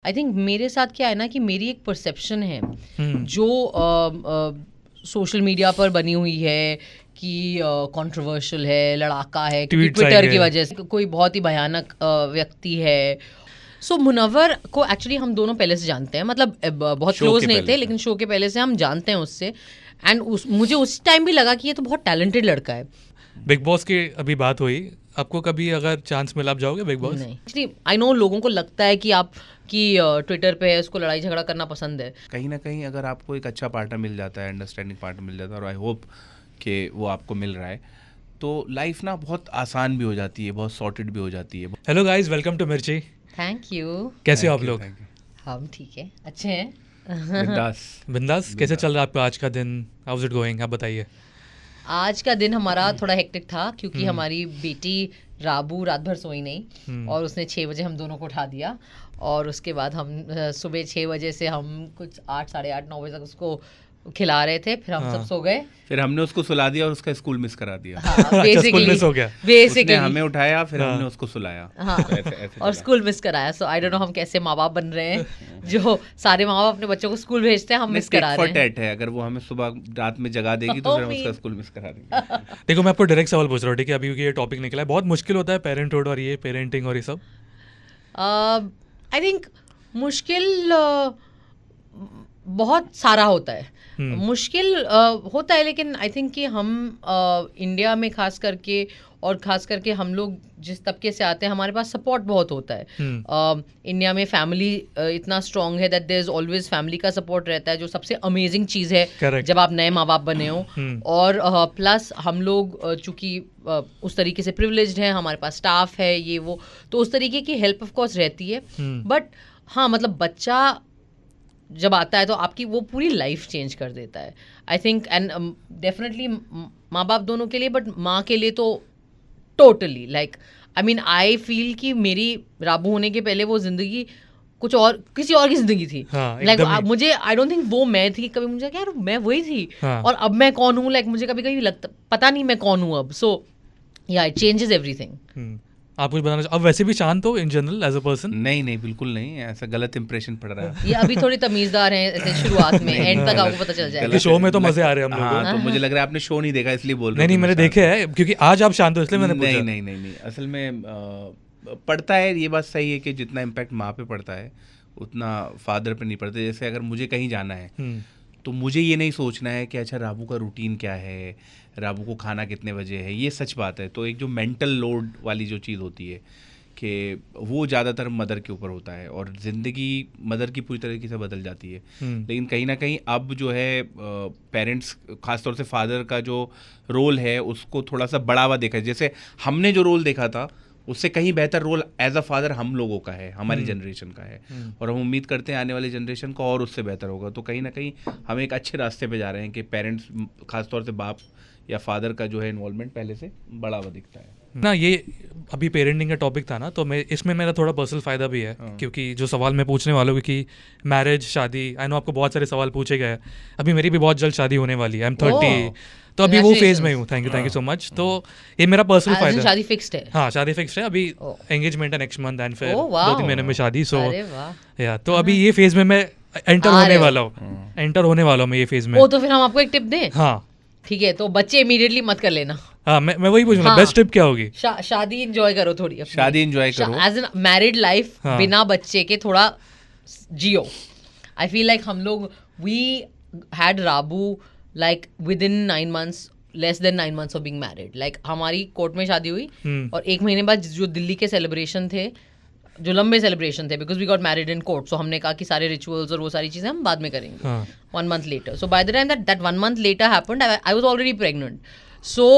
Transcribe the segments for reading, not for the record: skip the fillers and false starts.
आई think मेरे साथ क्या है ना कि मेरी एक परसेप्शन है जो सोशल मीडिया पर बनी हुई है कि कंट्रोवर्शियल है, लड़ाका है, क्योंकि ट्विटर की वजह से कोई बहुत ही भयानक व्यक्ति है। सो मुनव्वर को एक्चुअली हम दोनों पहले से जानते हैं, मतलब बहुत क्लोज नहीं थे, लेकिन शो के पहले से हम जानते हैं उससे। एंड मुझे उस टाइम भी लगा कि ये तो बहुत टैलेंटेड लड़का है। बिग बॉस की अभी बात हुई, आपको कभी अगर चांस मिला आप जाओगे बिग बॉस? नहीं, एक्चुअली आई नो लोगों को लगता है कि आप कि ट्विटर पे है, उसको लड़ाई झगड़ा करना पसंद है। कहीं ना कहीं अगर आपको एक अच्छा पार्टनर मिल जाता है, अंडरस्टैंडिंग पार्टनर मिल जाता है, और आई होप कि वो आपको मिल रहा है, तो लाइफ ना बहुत आसान भी हो जाती है, बहुत सॉर्टेड भी हो जाती है। हेलो गाइस, वेलकम टू मिर्ची। Thank you. कैसे हो आप लोग? हम ठीक है, अच्छे हैं। बिंदास। कैसे चल रहा है आपका आज का दिन? हाउ इज इट गोइंग, आप बताइए। आज का दिन हमारा थोड़ा हेक्टिक था क्योंकि हमारी बेटी राबू रात भर सोई नहीं और उसने 6 बजे हम दोनों को उठा दिया, और उसके बाद हम सुबह 6 बजे से हम कुछ 8, साढ़े 8, 9 बजे तक उसको खिला रहे थे, फिर हम सब सो गए, फिर हमने उसको सुला दिया और उसका स्कूल मिस करा दिया। स्कूल मिस हो गया। उसने हमें उठाया, फिर हमने उसको सुलाया। तो ऐसे और स्कूल मिस कराया। सो आई डोंट नो हम कैसे माँ बाप बन रहे हैं जो सारे माँ बाप अपने बच्चों को स्कूल भेजते हैं, हम मिस करा रहे हैं। है, अगर वो हमें सुबह रात में जगा देगी तो फिर हम उसका स्कूल मिस करा देंगे। देखो मैं आपको डायरेक्ट सवाल पूछ रहा हूँ, ठीक है? अभी ये टॉपिक निकला है, बहुत मुश्किल होता है पेरेंटहुड और ये पेरेंटिंग और ये सब। आई थिंक मुश्किल बहुत सारा होता है, मुश्किल होता है, लेकिन आई थिंक कि हम इंडिया में खास करके हम लोग जिस तबके से आते हैं, हमारे पास सपोर्ट बहुत होता है। इंडिया में फैमिली इतना स्ट्रांग है that there is always family का सपोर्ट रहता है, जो सबसे अमेजिंग चीज़ है। Correct. जब आप नए माँ बाप बने हो। और प्लस हम लोग चूँकि उस तरीके से प्रिविलेज्ड हैं, हमारे पास स्टाफ है, ये वो, तो उस तरीके की हेल्प ऑफ कोर्स रहती है। बट हाँ, मतलब बच्चा जब आता है तो आपकी वो पूरी लाइफ चेंज कर देता है, आई थिंक। एंड डेफिनेटली माँ बाप दोनों के लिए, बट माँ के लिए तो totally, like I mean I feel कि मेरी राबू होने के पहले वो जिंदगी कुछ और, किसी और की जिंदगी थी। लाइक मुझे आई डोंट थिंक वो मैं थी। कभी मुझे क्या, यार मैं वही थी और अब मैं कौन हूँ, लाइक मुझे कभी कभी लगता पता नहीं मैं कौन हूँ अब। सो या इट चेंजेस एवरीथिंग। आप कुछ बताना? अब वैसे भी शांत हो in general as a person? नहीं, बिल्कुल नहीं, ऐसा गलत इंप्रेशन पड़ रहा है। ये अभी थोड़ी तमीजदार हैं ऐसे शुरुआत में, एंड तक आपको पता चल जाएगा। शो में तो मजे आ रहे हैं हम लोगों को। तो मुझे लग रहा है आपने शो नहीं देखा इसलिए बोल रहे हो। नहीं, मैंने देखे है, क्योंकि आज आप शांत हो इसलिए मैंने पूछा। नहीं, असल में पड़ता है, ये बात सही है कि जितना इम्पैक्ट माँ पे पड़ता है उतना फादर पे नहीं पड़ता। जैसे अगर मुझे कहीं जाना है तो मुझे ये नहीं सोचना है कि अच्छा राबू का रूटीन क्या है, राबू को खाना कितने बजे है, ये सच बात है। तो एक जो मेंटल लोड वाली जो चीज़ होती है कि वो ज़्यादातर मदर के ऊपर होता है, और ज़िंदगी मदर की पूरी तरीके से बदल जाती है। लेकिन कहीं ना कहीं अब जो है पेरेंट्स, खासतौर से फादर का जो रोल है उसको थोड़ा सा बढ़ावा देखा है। जैसे हमने जो रोल देखा था उससे कहीं बेहतर रोल एज अ फादर हम लोगों का है, हमारी जनरेशन का है, और हम उम्मीद करते हैं आने वाली जनरेशन का और उससे बेहतर होगा। तो कहीं ना कहीं हम एक अच्छे रास्ते पे जा रहे हैं कि पेरेंट्स, खासतौर से बाप या फादर का जो है इन्वॉल्वमेंट पहले से बढ़ावा दिखता है ना। ये अभी पेरेंटिंग का टॉपिक था ना, तो मैं इसमें मेरा थोड़ा पर्सनल फ़ायदा भी है, क्योंकि जो सवाल मैं पूछने वाला हूँ कि मैरिज, शादी, आई नो आपको बहुत सारे सवाल पूछे गए। अभी मेरी भी बहुत जल्द शादी होने वाली है, आई एम 30, तो अभी वो फेज में हूँ। Thank you so much. तो ये मेरा पर्सनल फायदा है। शादी फिक्स्ड है? हाँ, शादी फिक्स्ड है। अभी एंगेजमेंट है नेक्स्ट मंथ, एंड फिर 2-3 महीने में शादी। सो या तो अभी ये फेज में मैं एंटर होने वाला हूँ मैं ये फेज में। तो फिर हम आपको एक टिप दें? हाँ ठीक है, तो बच्चे इमीडिएटली मत कर लेना। हाँ, मैं वही पूछूंगा, बेस्ट टिप क्या होगी? शादी एंजॉय करो थोड़ी, शादी एंजॉय करो एज एन मैरिड लाइफ। बिना बच्चे के थोड़ा जियो। आई फील लाइक हम लोग we had Rabu like within 9 months, less than 9 months of being married. Like हमारी कोर्ट में शादी हुई और 1 महीने बाद जो दिल्ली के सेलिब्रेशन थे, जो लंबे सेलिब्रेशन थे, because we got married in court, so हमने कहा कि सारे रिचुअल्स और वो सारी चीज़ें हम बाद में करेंगे। 1 month later, so by the time that 1 month later happened, I was already pregnant. So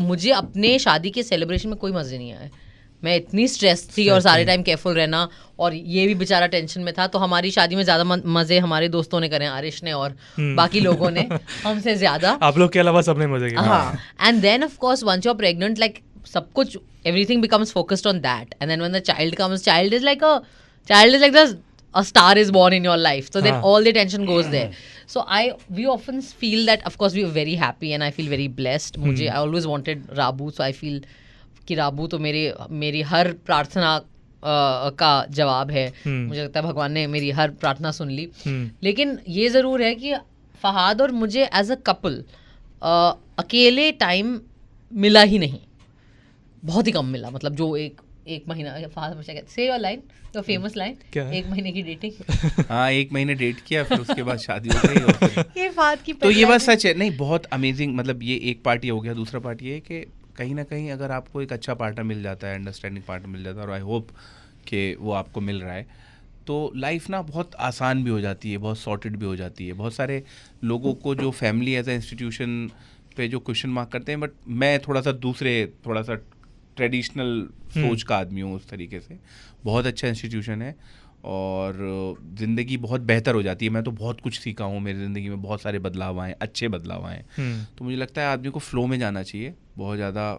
मुझे अपने शादी के सेलिब्रेशन में कोई मज़े नहीं आया। मैं इतनी स्ट्रेस थी और सारे टाइम केयरफुल रहना, और ये भी बेचारा टेंशन में था। तो हमारी शादी में ज़्यादा मज़े हमारे दोस्तों ने करे, आरिश ने और बाकी लोगों ने हमसे ज़्यादा। आप लोग के अलावा सबने मजे किए। हाँ, and then of course once you are pregnant, like सब कुछ, everything becomes focused on that, and then when the child comes, child is like a star is born in your life, so then all the attention goes there. So we often feel that, of course we are very happy and I feel very blessed. I always wanted Rabu, so I feel कि राबू तो मेरी हर प्रार्थना का जवाब है। मुझे लगता है भगवान ने मेरी हर प्रार्थना सुन ली। लेकिन ये ज़रूर है कि फहाद और मुझे एज अ कपल अकेले टाइम मिला ही नहीं, बहुत ही कम मिला। मतलब जो एक महीना, फहाद हमेशा कहते से your line, your famous line, 1 महीने की डेटिंग। हाँ 1 महीने डेट किया, फिर उसके बाद शादी हो गई। और फिर ये फहाद की तो ये बात सच है। नहीं, बहुत अमेजिंग, मतलब ये एक पार्ट ये हो गया। दूसरा पार्ट ये है कि कहीं ना कहीं अगर आपको एक अच्छा पार्टनर मिल जाता है, अंडरस्टैंडिंग पार्टनर मिल जाता है, और आई होप कि वो आपको मिल रहा है, तो लाइफ ना बहुत आसान भी हो जाती है, बहुत सॉर्टेड भी हो जाती है। बहुत सारे लोगों को जो फैमिली एज ए इंस्टीट्यूशन पे जो क्वेश्चन मार्क करते हैं, बट मैं थोड़ा सा ट्रेडिशनल सोच का आदमी हूँ उस तरीके से। बहुत अच्छा इंस्टीट्यूशन है और ज़िंदगी बहुत बेहतर हो जाती है। मैं तो बहुत कुछ सीखा हूँ मेरी ज़िंदगी में, बहुत सारे बदलाव आए, अच्छे बदलाव आए। तो मुझे लगता है आदमी को फ्लो में जाना चाहिए, बहुत ज़्यादा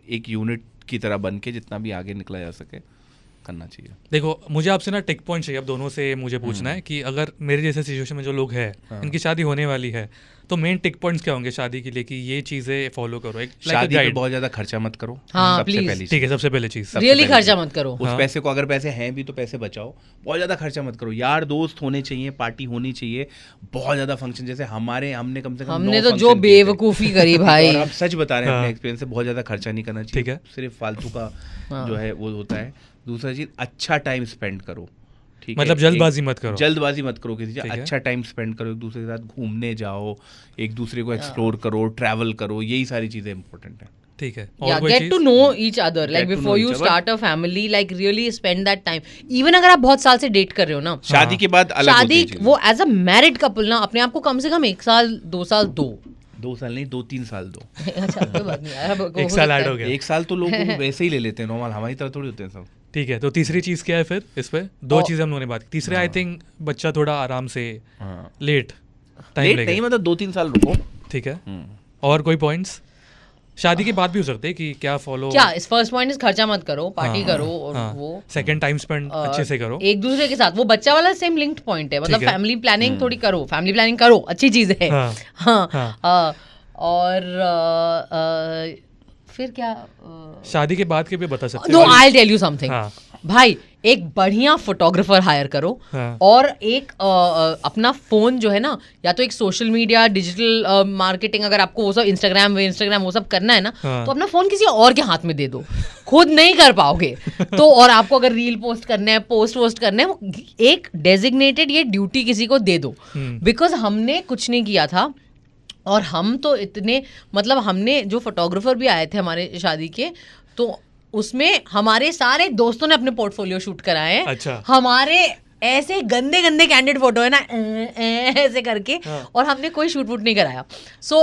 एक यूनिट की तरह बन के जितना भी आगे निकला जा सके करना चाहिए। देखो, मुझे आपसे ना टिक पॉइंट चाहिए अब दोनों से। मुझे पूछना है कि अगर मेरे जैसे सिचुएशन में जो लोग हैं, इनकी शादी होने वाली है, तो मेन टिक पॉइंट्स क्या होंगे शादी के लिए कि ये चीजें फॉलो करो? एक शादी पे बहुत ज्यादा खर्चा मत करो। हाँ, सबसे please। पहली ठीक है, सबसे पहले चीज रियली खर्चा मत करो। उस पैसे को, अगर पैसे हैं भी तो पैसे बचाओ, बहुत ज्यादा खर्चा मत करो। यार दोस्त होने चाहिए, पार्टी होनी चाहिए, बहुत ज्यादा फंक्शन। जैसे हमने कम से कम हमने तो जो बेवकूफी करी भाई, और हम सच बता रहे हैं अपने एक्सपीरियंस से, बहुत ज्यादा खर्चा नहीं करना चाहिए। ठीक है, सिर्फ फालतू का जो है वो होता है। दूसरा चीज, अच्छा टाइम स्पेंड करो। ठीक मतलब है, जल्दबाजी मत करो किसी से। अच्छा टाइम स्पेंड करो, एक दूसरे के साथ घूमने जाओ, एक दूसरे को एक्सप्लोर करो, ट्रैवल करो, यही सारी चीजें इंपॉर्टेंट है। ठीक है, yeah, get to know each other, like before you start a family, like really spend that time. Even अगर आप बहुत साल से डेट कर रहे हो ना, शादी के बाद अलग होती है चीजें। वो एज अ मैरिड कपल ना अपने आप को कम से कम 1 साल 2 साल दो। 2 साल नहीं, 2-3 साल दो। अच्छा, कोई बात नहीं यार, 1 साल ऐड हो गया। 1 साल तो लोग वैसे ही ले लेते हैं नॉर्मल, हमारी तरह थोड़ी होते हैं सब। ठीक है, तो तीसरी चीज क्या है फिर इस पे? 2 चीजें हम लोगों ने बात की। तीसरे आई थिंक बच्चा थोड़ा आराम से, लेट नहीं, मतलब 2-3 साल रुको। ठीक है, और कोई पॉइंट्स शादी के बाद भी हो सकते हैं कि क्या फॉलो? क्या इस फर्स्ट पॉइंट इज खर्चा मत करो, पार्टी करो, और वो सेकंड टाइम स्पेंड अच्छे से करो एक दूसरे के साथ। वो बच्चा वाला सेम लिंक्ड पॉइंट है, मतलब फैमिली प्लानिंग थोड़ी करो, फैमिली प्लानिंग करो, अच्छी चीज है। हाँ, और फिर क्या शादी के बाद के भी बता सकते हो? No, I tell you something भाई, एक बढ़िया फोटोग्राफर हायर करो। और एक अपना फोन जो है ना, या तो एक सोशल मीडिया, डिजिटल मार्केटिंग, अगर आपको वो सब इंस्टाग्राम वो सब करना है ना, तो अपना फोन किसी और के हाथ में दे दो, खुद नहीं कर पाओगे तो। और आपको अगर रील पोस्ट करना है, पोस्ट करना है, वो एक डेजिग्नेटेड ये ड्यूटी किसी को दे दो। बिकॉज हमने कुछ नहीं किया था, और हम तो इतने, मतलब हमने जो फोटोग्राफर भी आए थे हमारे शादी के, तो उसमें हमारे सारे दोस्तों ने अपने पोर्टफोलियो शूट कराए हैं। अच्छा। हमारे ऐसे गंदे कैंडिड फोटो है ना, ऐसे करके, और हमने कोई शूट वूट नहीं कराया। सो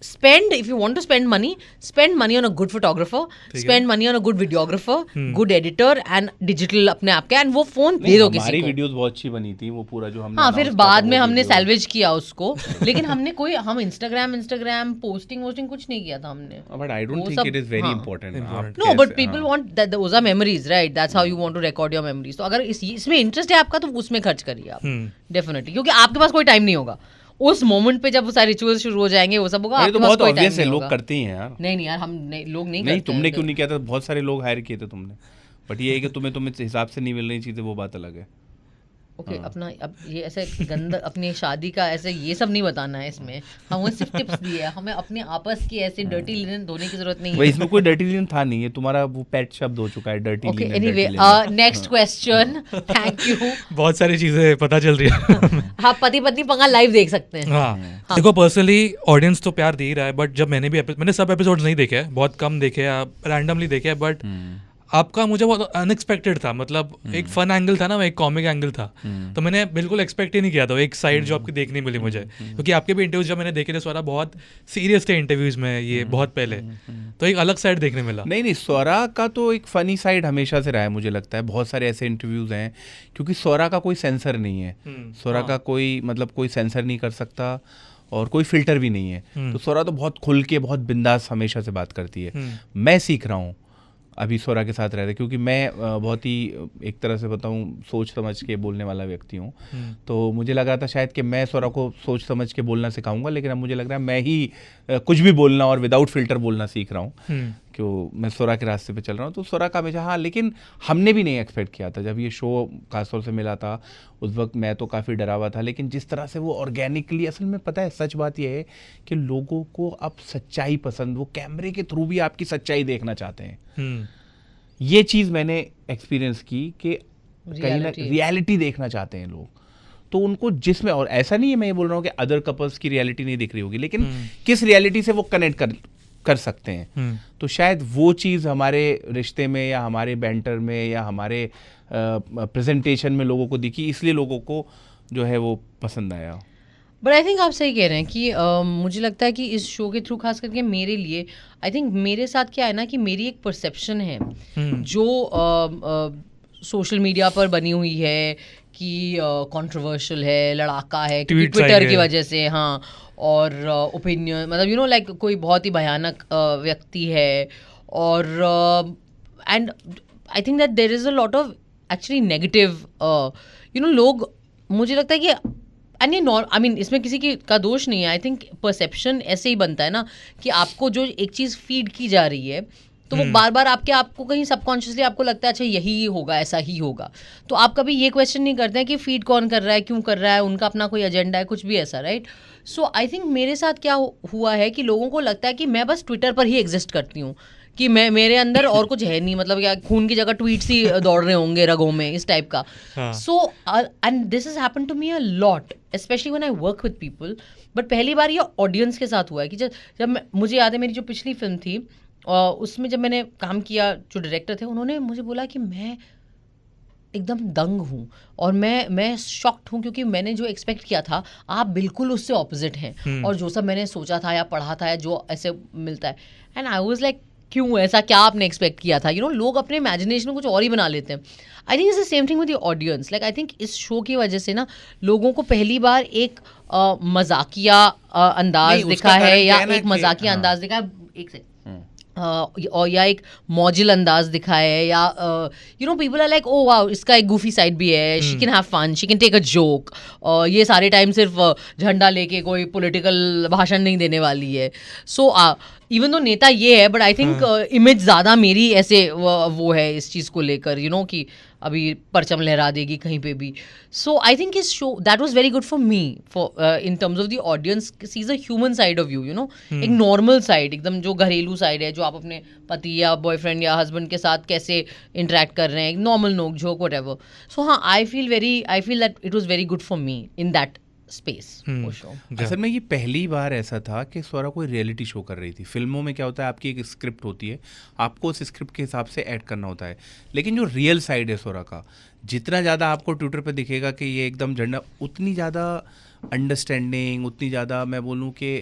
spend, if you want to spend money on a good photographer, spend money on a good videographer, good editor and digital अपने आप के, and वो फोन दे दो किसी को। हमारी वीडियोस बहुत अच्छी बनी थी, वो पूरा जो हमने, हाँ, फिर बाद में हमने सैल्वेज किया उसको। लेकिन हमने हम इंस्टाग्राम पोस्टिंग कुछ नहीं किया था हमने। But I don't think it is very important. No, but people want that, those are memories, right? That's how you want to record your memories. तो अगर इसमें इंटरेस्ट है आपका, तो उसमें खर्च करिए आप, डेफिनेटली, क्योंकि आपके पास कोई टाइम नहीं होगा उस मोमेंट पे। जब वो सारे रिचुअल्स शुरू हो जाएंगे, वो सब होगा, आपके पास कोई टाइम नहीं होगा। लोग करते ही हैं यार। नहीं यार, लोग नहीं करते। तुमने क्यों नहीं किया था? बहुत सारे लोग हायर किए थे तुमने, बट ये है कि तुम्हें हिसाब से नहीं मिल रही चीजें, वो बात अलग है। ओके, अपना अब ये ऐसे गंदा अपनी शादी का ऐसे ये सब नहीं बताना है इसमें। हमें सिर्फ टिप्स दिए हैं, हमें अपने आपस की ऐसे डर्टी लिनन धोने की जरूरत नहीं है। इसमें कोई डर्टी लिनन था नहीं, है तुम्हारा वो पेट शब्द हो चुका है, dirty linen. Anyway, next question. Thank you. बहुत सारी चीजें पता चल रही है। हाँ, पति पत्नी पंगा लाइव देख सकते हैं। हाँ, देखो, पर्सनली ऑडियंस तो प्यार दे ही रहा है, बट जब मैंने सब एपिसोड्स नहीं देखे हैं, बहुत कम देखे हैं, रैंडमली देखे हैं, बट आपका मुझे बहुत अनएक्सपेक्टेड था। मतलब एक फन एंगल था ना, एक कॉमिक एंगल था, तो मैंने बिल्कुल एक्सपेक्ट ही नहीं किया था। एक साइड जो आपकी देखने मिली मुझे, क्योंकि आपके भी इंटरव्यूज जब मैंने देखे थे, स्वरा बहुत सीरियस थे इंटरव्यूज में, ये बहुत पहले, तो एक अलग साइड देखने मिला। नहीं, स्वरा का तो एक फनी साइड हमेशा से रहा है, मुझे लगता है। बहुत सारे ऐसे इंटरव्यूज हैं, क्योंकि स्वरा का कोई सेंसर नहीं है। स्वरा का कोई सेंसर नहीं कर सकता, और कोई फिल्टर भी नहीं है। तो स्वरा तो बहुत खुल के, बहुत बिंदास हमेशा से बात करती है। मैं सीख रहा हूँ अभी स्वरा के साथ रहते, क्योंकि मैं बहुत ही, एक तरह से बताऊं, सोच समझ के बोलने वाला व्यक्ति हूँ। तो मुझे लगा था शायद कि मैं स्वरा को सोच समझ के बोलना सिखाऊंगा, लेकिन अब मुझे लग रहा है मैं ही कुछ भी बोलना और विदाउट फिल्टर बोलना सीख रहा हूँ। कि मैं सोरा के रास्ते पे चल रहा हूँ, तो सोरा का हमेशा हाँ, लेकिन हमने भी नहीं एक्सपेक्ट किया था जब ये शो खासतौर से मिला था उस वक्त। मैं तो काफ़ी डरा हुआ था, लेकिन जिस तरह से वो ऑर्गेनिकली, असल में पता है सच बात ये है कि लोगों को अब सच्चाई पसंद, वो कैमरे के थ्रू भी आपकी सच्चाई देखना चाहते हैं। ये चीज़ मैंने एक्सपीरियंस की कि कहीं ना रियलिटी देखना चाहते हैं लोग, तो उनको जिसमें, और ऐसा नहीं है मैं ये बोल रहा हूँ कि अदर कपल्स की रियलिटी नहीं दिख रही होगी, लेकिन किस रियलिटी से वो कनेक्ट कर सकते हैं। तो शायद वो चीज़ हमारे रिश्ते में या हमारे बैंटर में या हमारे प्रेजेंटेशन में लोगों को दिखी, इसलिए लोगों को जो है वो पसंद आया। बट आई थिंक आप सही कह रहे हैं कि मुझे लगता है कि इस शो के थ्रू खास करके मेरे लिए, आई थिंक मेरे साथ क्या है ना कि मेरी एक परसेप्शन है जो सोशल मीडिया पर बनी हुई है कि कंट्रोवर्शियल है, लड़ाका है, क्योंकि ट्विटर की वजह से, हाँ, और ओपिनियन, मतलब यू नो लाइक कोई बहुत ही भयानक व्यक्ति है, और and I think that there is a lot of actually negative you know लोग, मुझे लगता है कि एंड ये आई मीन इसमें किसी की का दोष नहीं है। आई थिंक परसेप्शन ऐसे ही बनता है ना कि आपको जो एक चीज़ फीड की जा रही है तो वो बार बार आपको कहीं सबकॉन्शियसली आपको लगता है अच्छा यही होगा, ऐसा ही होगा, तो आप कभी ये क्वेश्चन नहीं करते हैं कि फीड कौन कर रहा है, क्यों कर रहा है, उनका अपना कोई एजेंडा है, कुछ भी ऐसा, राइट। सो आई थिंक मेरे साथ क्या हुआ है कि लोगों को लगता है कि मैं बस ट्विटर पर ही एग्जिस्ट करती हूँ, कि मैं, मेरे अंदर और कुछ है नहीं, मतलब क्या खून की जगह ट्वीट्स ही दौड़ रहे होंगे रगों में, इस टाइप का। So and this has happened to me a lot, specially when I work with people. But पहली बार ये ऑडियंस के साथ हुआ है कि जब मुझे याद है मेरी जो पिछली फिल्म थी उसमें जब मैंने काम किया, जो डायरेक्टर थे उन्होंने मुझे बोला कि मैं एकदम दंग हूँ और मैं शॉक्ड हूँ, क्योंकि मैंने जो एक्सपेक्ट किया था आप बिल्कुल उससे ऑपोजिट हैं, और जो सब मैंने सोचा था या पढ़ा था या जो ऐसे मिलता है, एंड आई वाज लाइक क्यों, ऐसा क्या आपने एक्सपेक्ट किया था, यू नो, लोग अपने इमेजिनेशन में कुछ और ही बना लेते हैं। I think it's the same thing with the audience, like I think इस शो की वजह से ना लोगों को पहली बार एक मजाकिया अंदाज दिखा है, या एक मजाकिया अंदाज दिखा है, एक से और या एक मॉजिल अंदाज दिखा है, या you know people are like oh wow इसका एक गूफी साइड भी है, she can have fun, she can take a joke, ये सारे टाइम सिर्फ झंडा लेके कोई पॉलिटिकल भाषण नहीं देने वाली है। सो इवन दो नेता ये है, बट आई थिंक इमेज ज़्यादा मेरी ऐसे वो है इस चीज़ को लेकर, यू नो, कि अभी परचम लहरा देगी कहीं पे भी। सो आई थिंक इस show that was very good for me, for in terms of the audience, sees a human side of you know, एक नॉर्मल साइड, एकदम जो घरेलू साइड है, जो आप अपने पति या बॉयफ्रेंड या हस्बैंड के साथ कैसे इंटरेक्ट कर रहे हैं, एक नॉर्मल नोक झोंक व्हाटएवर। सो हाँ, I feel that it was very good for me in that space वो शो। असल में ये पहली बार ऐसा था कि स्वरा कोई रियलिटी शो कर रही थी। फिल्मों में क्या होता है, आपकी एक स्क्रिप्ट होती है, आपको उस स्क्रिप्ट के हिसाब से ऐड करना होता है, लेकिन जो रियल साइड है स्वरा का, जितना ज़्यादा आपको ट्विटर पे दिखेगा कि ये एकदम झंडा, उतनी ज़्यादा अंडरस्टैंडिंग, उतनी ज़्यादा मैं बोलूँ कि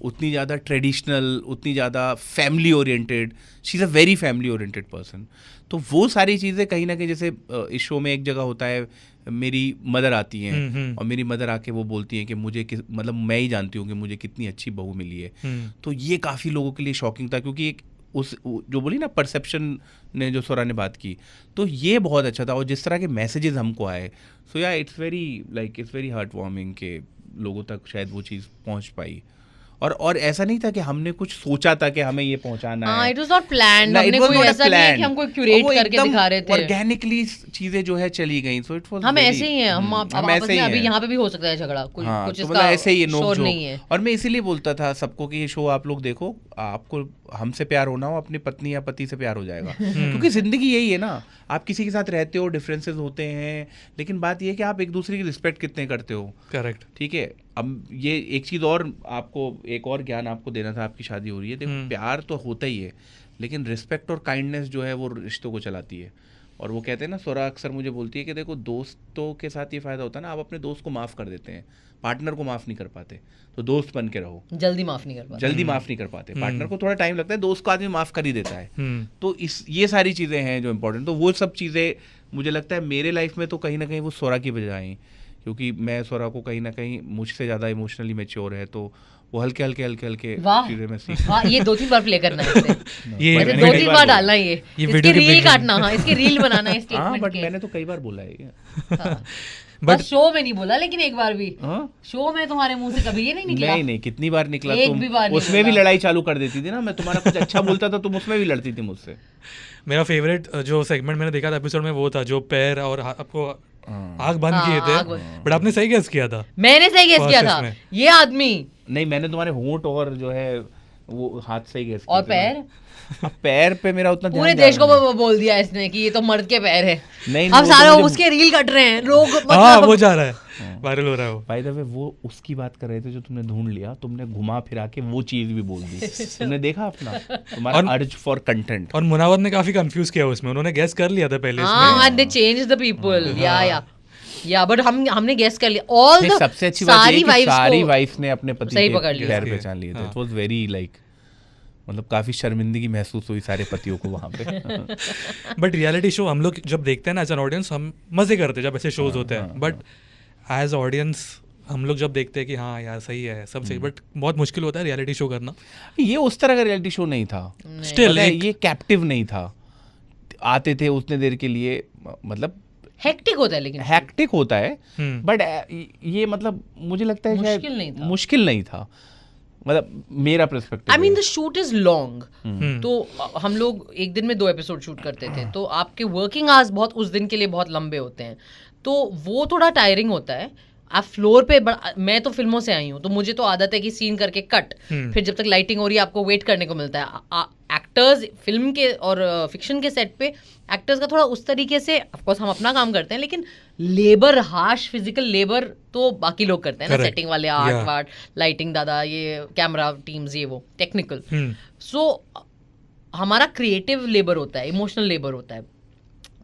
उतनी ज़्यादा ट्रेडिशनल, उतनी ज़्यादा family oriented, she is a very family oriented person. तो वो सारी चीज़ें कहीं ना कहीं, जैसे इस शो में एक जगह होता है मेरी मदर आती हैं और मेरी मदर आके वो बोलती हैं कि मुझे मतलब मैं ही जानती हूँ कि मुझे कितनी अच्छी बहू मिली है। तो ये काफ़ी लोगों के लिए शॉकिंग था, क्योंकि एक उस जो बोली ना परसेप्शन ने जो स्वरा ने बात की, तो ये बहुत अच्छा था। और जिस तरह के मैसेजेस हमको आए, सो या इट्स वेरी हार्ट वार्मिंग कि लोगों तक शायद वो चीज़ पहुँच पाई। और ऐसा नहीं था कि हमने कुछ सोचा था कि हमें ये पहुंचाना है। इट वाज नॉट प्लान्ड, हमने कोई ऐसा नहीं है कि हम कोई क्यूरेट करके दिखा रहे थे, ऑर्गेनिकली चीजें जो है चली गई। सो इट वाज हम ऐसे ही हैं, हम आपस में अभी यहाँ पे भी हो सकता है झगड़ा, कुछ इसका ऐसे ही नोक नहीं है। और मैं इसीलिए बोलता था सबको कि ये शो आप लोग देखो, आपको हमसे प्यार होना हो, अपनी पत्नी या पति से प्यार हो जाएगा। क्योंकि जिंदगी यही है ना, आप किसी के साथ रहते हो, डिफरेंसेस होते हैं, लेकिन बात ये है कि आप एक दूसरे की रिस्पेक्ट कितने करते हो। करेक्ट, ठीक है। अब ये एक चीज़ और आपको, एक और ज्ञान आपको देना था, आपकी शादी हो रही है, देखो प्यार तो होता ही है, लेकिन रिस्पेक्ट और काइंडनेस जो है वो रिश्तों को चलाती है। और वो कहते हैं ना, स्वरा अक्सर मुझे बोलती है कि देखो दोस्तों के साथ ये फ़ायदा होता है ना, आप अपने दोस्त को माफ़ कर देते हैं, पार्टनर को माफ़ नहीं कर पाते, तो दोस्त बन के रहो। जल्दी माफ़ नहीं कर पाते, पार्टनर को थोड़ा टाइम लगता है, दोस्त को आदमी माफ़ कर ही देता है। तो ये सारी चीज़ें हैं जो इम्पोर्टेंट। तो वो सब चीज़ें मुझे लगता है मेरे लाइफ में तो कहीं ना कहीं वो स्वरा की वजह आई क्योंकि मैं सौरभ को कहीं ना कहीं मुझसे ज़्यादा इमोशनली मैच्योर है, तो वो हल्के वाह चीज़ें मैं सीख वाह, ये 2-3 बार प्ले करना है इससे। ये वैसे मैंने 2-3 कई बार बार डालना है ये इसकी वीडियो की रील beginning। काटना, हाँ इसकी रील बनाना है हाँ, स्टेटमेंट बट के। मैंने तो कई बार बोला है हाँ। बस शो में नहीं बोला, लेकिन एक बार भी हाँ? शो में तुम्हारे मुंह से कभी ये नहीं निकला। नहीं, कितनी बार निकला, एक तुम भी बार नहीं उसमें भी बोला। लड़ाई चालू कर देती थी ना, मैं तुम्हारा कुछ अच्छा बोलता था, तुम उसमें भी लड़ती थी मुझसे। मेरा फेवरेट जो सेगमेंट मैंने देखा था एपिसोड में वो था जो पैर और आपको आग बंद हाँ, किए थे, आग बंद। बट आपने सही गेस किया था। मैंने सही गेस किया First था, इसमें। ये आदमी नहीं, मैंने तुम्हारे होंठ और जो है वो हाथ से ही गेस और किए थे ना। पैर अब पैर पे मेरा उतना पूरे ध्यान देश को जा रहा बोल दिया इसने कि ये तो मर्द के पैर है। नहीं, अब वो तो सारे मुझे- उसके रील कट रहे हैं लोग, हाँ मतलब वो जा रहा है, वायरल हो रहा है वो। बाय द वे वो उसकी बात कर रहे थे जो तुमने ढूंढ लिया, तुमने घुमा फिरा के वो चीज भी बोल दी। तुमने देखा अपना तुम्हारा और- अर्ज फॉर कंटेंट। और मुनावर ने काफी कंफ्यूज किया उसमें, उन्होंने गेस कर लिया था पहले हाँ, इसमें। and they changed the people, या बट हमने गेस कर लिया ऑल द सबसे अच्छी बात ये है कि सारी को वाइफ ने अपने पति सही के पकड़ लिया। पैर पहचान लिए थे। इट वाज वेरी लाइक, मतलब काफी शर्मिंदगी महसूस हुई सारे पतियों को वहां पे। बट रियलिटी शो हम लोग जब देखते हैं ना एज एन ऑडियंस, हम मजे करते हैं जब ऐसे शोज होते हैं, बट एज ऑडियंस हम लोग जब देखते हैं कि हाँ यार सही है सब सही, बट बहुत मुश्किल होता है रियलिटी शो करना। ये उस तरह का रियलिटी शो नहीं था, स्टिल पता है, ये कैप्टिव नहीं था। आते थे उतने देर के लिए, मतलब हेक्टिक होता है, लेकिन हैक्टिक होता है, बट ये मतलब मुझे लगता है शायद मुश्किल नहीं था, मतलब मेरा perspective. I mean the shoot is long, तो हम लोग एक दिन में 2 एपिसोड शूट करते थे, तो आपके वर्किंग आवर्स बहुत उस दिन के लिए बहुत लंबे होते हैं, तो वो थोड़ा टायरिंग होता है। आप फ्लोर पे मैं तो फिल्मों से आई हूँ, तो मुझे तो आदत है कि सीन करके कट, फिर जब तक लाइटिंग हो रही है आपको वेट करने को मिलता है। एक्टर्स फिल्म के और फिक्शन के सेट पे एक्टर्स का थोड़ा उस तरीके से, ऑफकोर्स हम अपना काम करते हैं, लेकिन लेबर, हार्श फिजिकल लेबर तो बाकी लोग करते हैं ना, सेटिंग वाले, आर्ट वार्ट, लाइटिंग दादा, ये कैमरा टीम्स, ये वो टेक्निकल। सो हमारा क्रिएटिव लेबर होता है, इमोशनल लेबर होता है,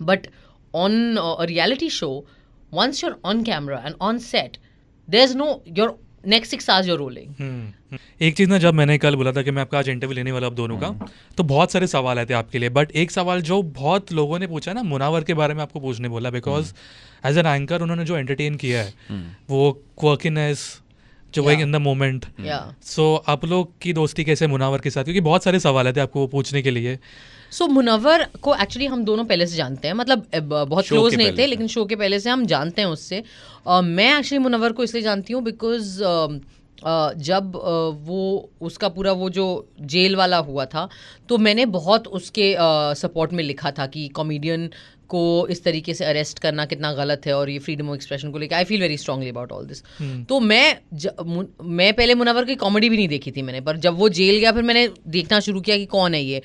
but on reality show once you're on camera and on set, there's no, your next 6 hours you're rolling. एक चीज़ ना, जब मैंने कल बोला था कि मैं आपका आज इंटरव्यू लेने वाला आप दोनों का, तो बहुत सारे सवाल आए थे आपके लिए, बट एक सवाल जो बहुत लोगों ने पूछा ना, मुनावर के बारे में आपको पूछने बोला, बिकॉज एज एन एंकर उन्होंने जो एंटरटेन किया है वो क्वर्कीनेस, जो वही इन द मोमेंट। सो आप लोग की दोस्ती कैसे मुनावर के साथ, क्योंकि बहुत सारे सवाल आए थे आपको वो पूछने के लिए। सो मुनव्वर को एक्चुअली हम दोनों पहले से जानते हैं, मतलब बहुत क्लोज नहीं थे, लेकिन शो के पहले से हम जानते हैं उससे। मैं एक्चुअली मुनव्वर को इसलिए जानती हूँ बिकॉज जब वो उसका पूरा वो जो जेल वाला हुआ था, तो मैंने बहुत उसके सपोर्ट में लिखा था कि कॉमेडियन को इस तरीके से अरेस्ट करना कितना गलत है, और ये फ्रीडम ऑफ एक्सप्रेशन को लेकर आई feel very strongly about all this. तो मैं पहले मुनव्वर की कॉमेडी भी नहीं देखी थी मैंने, पर जब वो जेल गया फिर मैंने देखना शुरू किया कि कौन है ये,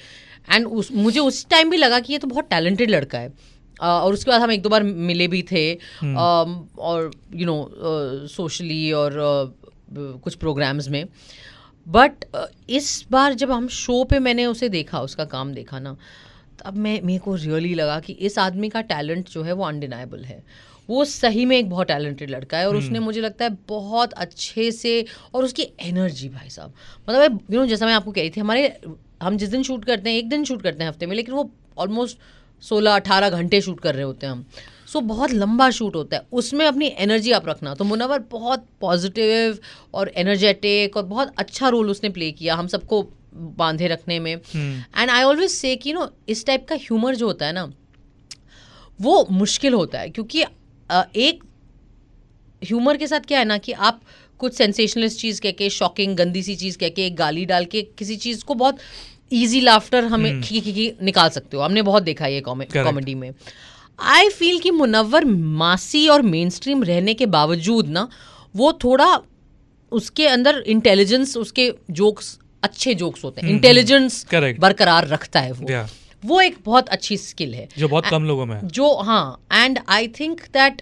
एंड मुझे उस टाइम भी लगा कि ये तो बहुत टैलेंटेड लड़का है। और उसके बाद हम 1-2 बार मिले भी थे, और यू नो सोशली और कुछ प्रोग्राम्स में, बट इस बार जब हम शो पे मैंने उसे देखा, उसका काम देखा ना, तब मेरे को रियली लगा कि इस आदमी का टैलेंट जो है वो अनडिनाइबल है। वो सही में एक बहुत टैलेंटेड लड़का है, और उसने मुझे लगता है बहुत अच्छे से, और उसकी एनर्जी भाई साहब, मतलब यू नो जैसा मैं आपको कह रही थी, हम जिस दिन शूट करते हैं, एक दिन शूट करते हैं हफ्ते में, लेकिन वो ऑलमोस्ट 16-18 घंटे शूट कर रहे होते हैं हम। सो बहुत लंबा शूट होता है, उसमें अपनी एनर्जी आप रखना। तो मुनव्वर बहुत पॉजिटिव और एनर्जेटिक, और बहुत अच्छा रोल उसने प्ले किया हम सबको बांधे रखने में। एंड आई ऑलवेज से कि नो इस टाइप का ह्यूमर जो होता है ना, वो मुश्किल होता है, क्योंकि एक ह्यूमर के साथ क्या है ना कि आप कुछ सेंसेशनलिस्ट चीज़ कह के, शॉकिंग गंदी सी चीज़ कह के, एक गाली डाल के किसी चीज़ को बहुत ईजी लाफ्टर हमें खी निकाल सकते हो। हमने बहुत देखा है ये कॉमेडी में। आई फील कि मुनव्वर मासी और मेन स्ट्रीम रहने के बावजूद ना, वो थोड़ा उसके अंदर इंटेलिजेंस, उसके जोक्स अच्छे जोक्स होते हैं, इंटेलिजेंस बरकरार रखता है वो एक बहुत अच्छी स्किल है जो बहुत कम लोगों में है। जो हाँ, and I think that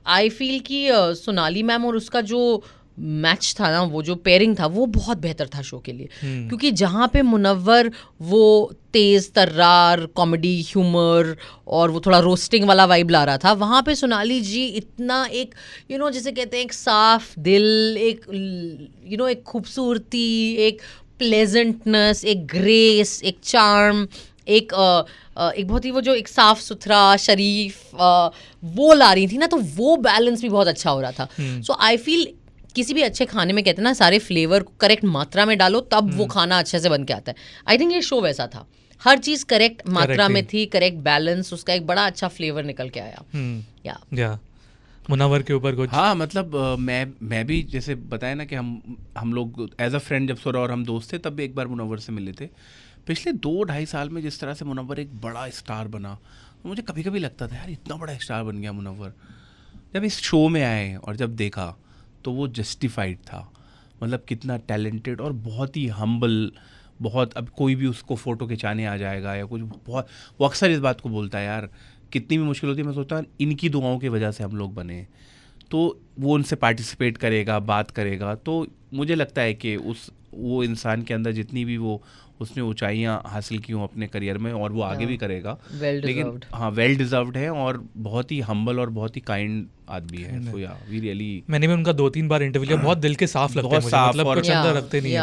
I feel कि सोनाली मैम और उसका जो मैच था ना, वो जो पेयरिंग था, वो बहुत बेहतर था शो के लिए। क्योंकि जहाँ पे मुनव्वर वो तेज तर्रार कॉमेडी ह्यूमर और वो थोड़ा रोस्टिंग वाला वाइब ला रहा था, वहाँ पे सोनाली जी इतना एक यू नो जिसे कहते हैं एक साफ दिल, एक यू नो एक खूबसूरती, एक प्लेजेंटनेस, एक ग्रेस, एक चार्म, एक बहुत ही वो जो एक साफ सुथरा शरीफ वो ला रही थी ना, तो वो बैलेंस भी बहुत अच्छा हो रहा था. सो आई फील किसी भी अच्छे खाने में कहते हैं ना, सारे फ्लेवर को करेक्ट मात्रा में डालो तब वो खाना अच्छे से बन के आता है. आई थिंक ये शो वैसा था, हर चीज करेक्ट मात्रा में थी, करेक्ट बैलेंस, उसका एक बड़ा अच्छा फ्लेवर निकल के आया. या मुनव्वर के ऊपर कुछ? हाँ मतलब मैं भी जैसे बताया ना कि हम लोग एज अ फ्रेंड जब सोरा और हम दोस्त थे तब भी एक बार मुनव्वर से मिले थे. पिछले 2-2.5 साल में जिस तरह से मुनव्वर एक बड़ा स्टार बना, मुझे कभी कभी लगता था यार इतना बड़ा स्टार बन गया मुनव्वर. जब इस शो में आए और जब देखा तो वो जस्टिफाइड था. मतलब कितना टैलेंटेड और बहुत ही हम्बल, बहुत. अब कोई भी उसको फ़ोटो खिंचाने आ जाएगा या कुछ, बहुत वो अक्सर इस बात को बोलता है यार कितनी भी मुश्किल होती है, मैं सोचता हूँ इनकी दुआओं की वजह से हम लोग बने. तो वो उनसे पार्टिसिपेट करेगा, बात करेगा, तो मुझे लगता है कि वो इंसान के अंदर जितनी भी उसने ऊंचाइयां हासिल की हों अपने करियर में और वो आगे भी करेगा. लेकिन हाँ वेल डिजर्व्ड है और बहुत ही हम्बल और बहुत ही काइंड आदमी है. सो या वी रियली, मैंने भी उनका 2-3 बार इंटरव्यू लिया, बहुत दिल के साफ लगते हैं मुझे, मतलब कुछ अंदर रखते नहीं है.